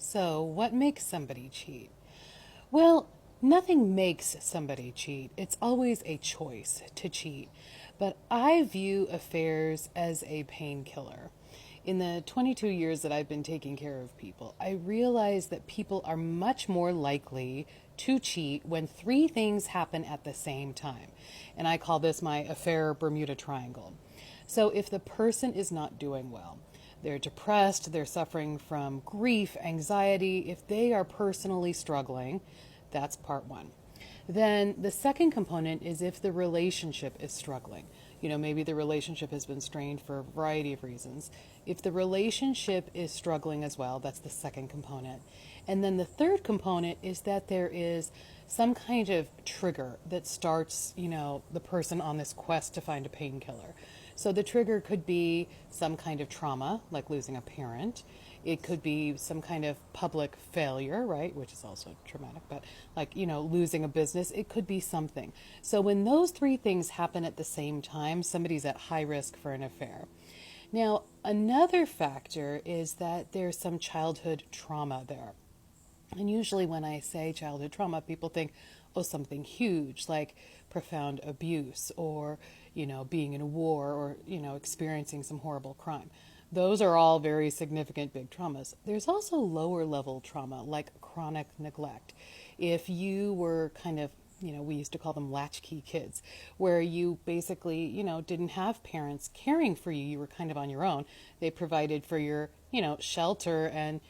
So, what makes somebody cheat? Well, nothing makes somebody cheat. It's always a choice to cheat. But I view affairs as a painkiller. In the 22 years that I've been taking care of people, I realize that people are much more likely to cheat when three things happen at the same time. And I call this my affair Bermuda Triangle. So if the person is not doing well, they're depressed, they're suffering from grief, anxiety, if they are personally struggling, that's part one. Then the second component is if the relationship is struggling. Maybe the relationship has been strained for a variety of reasons. If the relationship is struggling as well, that's the second component. And then the third component is that there is some kind of trigger that starts, the person on this quest to find a painkiller. So the trigger could be some kind of trauma, like losing a parent. It could be some kind of public failure, right, which is also traumatic, but like, losing a business, it could be something. So when those three things happen at the same time, somebody's at high risk for an affair. Now, another factor is that there's some childhood trauma there. And usually when I say childhood trauma, people think, oh, something huge like profound abuse or, being in a war or, experiencing some horrible crime. Those are all very significant big traumas. There's also lower level trauma like chronic neglect. If you were kind of, we used to call them latchkey kids, where you basically, didn't have parents caring for you. You were kind of on your own. They provided for your, shelter and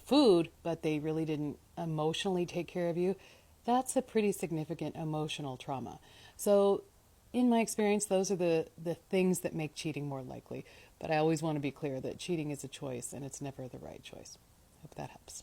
food, but they really didn't emotionally take care of you. That's a pretty significant emotional trauma. So, in my experience, those are the things that make cheating more likely. But I always want to be clear that cheating is a choice and it's never the right choice. Hope that helps.